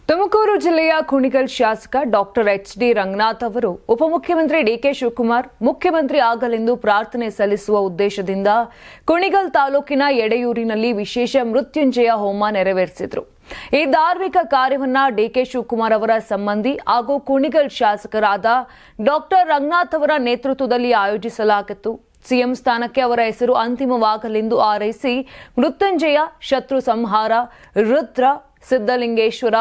ತುಮಕೂರು ಜಿಲ್ಲೆಯ ಕುಣಿಗಲ್ ಶಾಸಕ doctor H D. Ranganath ಅವರು ಉಪಮುಖ್ಯಮಂತ್ರಿ ಡಿ.ಕೆ. ಶಿವಕುಮಾರ್ ಮುಖ್ಯಮಂತ್ರಿ ಆಗಲೆಂದು ಪ್ರಾರ್ಥನೆ ಸಲ್ಲಿಸುವ ಉದ್ದೇಶದಿಂದ ಕುಣಿಗಲ್ ತಾಲೂಕಿನ ಎಡೆಯೂರಿನಲ್ಲಿ ವಿಶೇಷ ಮೃತ್ಯುಂಜಯ ಹೋಮ ನೆರವೇರಿಸಿದರು. ಈ ಧಾರ್ಮಿಕ ಕಾರ್ಯವನ್ನ ಡಿ.ಕೆ. ಶಿವಕುಮಾರ್ ಅವರ ಸಂಬಂಧಿ ಹಾಗೂ ಕುಣಿಗಲ್ ಶಾಸಕರಾದ ಡಾಕ್ಟರ್ ರಂಗನಾಥ್ ಅವರ ನೇತೃತ್ವದಲ್ಲಿ ಆಯೋಜಿಸಲಾಗಿತ್ತು. ಸಿಎಂ ಸ್ಥಾನಕ್ಕೆ ಅವರ ಹೆಸರು ಅಂತಿಮವಾಗಲೆಂದು ಹಾರೈಸಿ ಮೃತ್ಯುಂಜಯ, ಶತ್ರು ಸಂಹಾರ, ರುದ್ರ, ಸಿದ್ಧಲಿಂಗೇಶ್ವರ,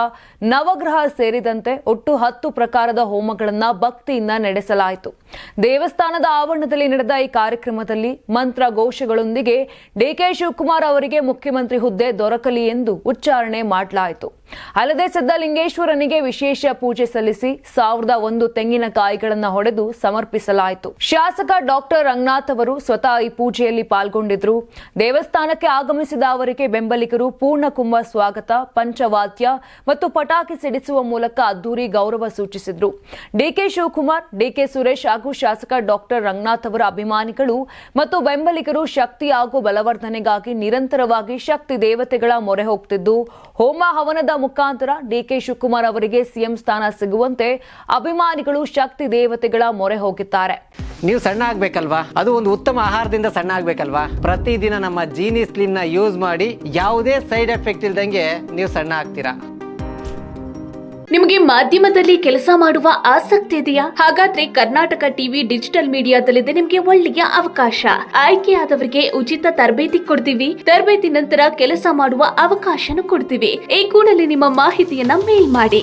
ನವಗ್ರಹ ಸೇರಿದಂತೆ ಒಟ್ಟು 10 ಪ್ರಕಾರದ ಹೋಮಗಳನ್ನು ಭಕ್ತಿಯಿಂದ ನಡೆಸಲಾಯಿತು. ದೇವಸ್ಥಾನದ ಆವರಣದಲ್ಲಿ ನಡೆದ ಈ ಕಾರ್ಯಕ್ರಮದಲ್ಲಿ ಮಂತ್ರ ಘೋಷಗಳೊಂದಿಗೆ ಡಿ.ಕೆ. ಶಿವಕುಮಾರ್ ಅವರಿಗೆ ಮುಖ್ಯಮಂತ್ರಿ ಹುದ್ದೆ ದೊರಕಲಿ ಎಂದು ಉಚ್ಚಾರಣೆ ಮಾಡಲಾಯಿತು. ಅಲ್ಲದೆ ಸಿದ್ಧಲಿಂಗೇಶ್ವರನಿಗೆ ವಿಶೇಷ ಪೂಜೆ ಸಲ್ಲಿಸಿ 1001 ತೆಂಗಿನಕಾಯಿಗಳನ್ನು ಹೊಡೆದು ಸಮರ್ಪಿಸಲಾಯಿತು. ಶಾಸಕ ಡಾಕ್ಟರ್ ರಂಗನಾಥ್ ಅವರು ಸ್ವತಃ ಈ ಪೂಜೆಯಲ್ಲಿ ಪಾಲ್ಗೊಂಡಿದ್ರು. ದೇವಸ್ಥಾನಕ್ಕೆ ಆಗಮಿಸಿದ ಅವರಿಗೆ ಬೆಂಬಲಿಗರು ಪೂರ್ಣ ಕುಂಭ ಸ್ವಾಗತ, ಪಂಚವಾದ್ಯ ಮತ್ತು ಪಟಾಕಿ ಸಿಡಿಸುವ ಮೂಲಕ ಅದ್ದೂರಿ ಗೌರವ ಸೂಚಿಸಿದ್ರು. ಡಿ.ಕೆ. ಶಿವಕುಮಾರ್, ಡಿ.ಕೆ. ಸುರೇಶ್ ಹಾಗೂ ಶಾಸಕ ಡಾಕ್ಟರ್ ರಂಗನಾಥ್ ಅವರ ಅಭಿಮಾನಿಗಳು ಮತ್ತು ಬೆಂಬಲಿಗರು ಶಕ್ತಿ ಹಾಗೂ ಬಲವರ್ಧನೆಗಾಗಿ ನಿರಂತರವಾಗಿ ಶಕ್ತಿ ದೇವತೆಗಳ ಮೊರೆ ಹೋಗ್ತಿದ್ದು, ಹೋಮ ಹವನದ ಮುಖಾಂತರ ಡಿ.ಕೆ. ಶಿವಕುಮಾರ್ ಅವರಿಗೆ ಸಿಎಂ ಸ್ಥಾನ ಸಿಗುವಂತೆ ಅಭಿಮಾನಿಗಳು ಶಕ್ತಿ ದೇವತೆಗಳ ಮೊರೆ ಹೋಗಿದ್ದಾರೆ. ನೀವು ಸಣ್ಣ ಆಗ್ಬೇಕಲ್ವಾ? ಅದು ಒಂದು ಉತ್ತಮ ಆಹಾರದಿಂದ ಸಣ್ಣ ಆಗ್ಬೇಕಲ್ವಾ? ಪ್ರತಿದಿನ ನಮ್ಮ ಜೀನಿ ಸ್ಲಿಮ್ ನ ಯೂಸ್ ಮಾಡಿ ಯಾವುದೇ ಸೈಡ್ ಎಫೆಕ್ಟ್ ಇಲ್ದಂಗೆ ನೀವು ಸಣ್ಣ ಆಗ್ತೀರಾ. ನಿಮಗೆ ಮಾಧ್ಯಮದಲ್ಲಿ ಕೆಲಸ ಮಾಡುವ ಆಸಕ್ತಿ ಇದೆಯಾ? ಹಾಗಾದ್ರೆ ಕರ್ನಾಟಕ ಟಿವಿ ಡಿಜಿಟಲ್ ಮೀಡಿಯಾದಲ್ಲಿದೆ ನಿಮಗೆ ಒಳ್ಳೆಯ ಅವಕಾಶ. ಆಯ್ಕೆಯಾದವರಿಗೆ ಉಚಿತ ತರಬೇತಿ ಕೊಡ್ತೀವಿ. ತರಬೇತಿ ನಂತರ ಕೆಲಸ ಮಾಡುವ ಅವಕಾಶನೂ ಕೊಡ್ತೀವಿ. ಈ ಕೂಡಲೇ ನಿಮ್ಮ ಮಾಹಿತಿಯನ್ನ ಮೇಲ್ ಮಾಡಿ.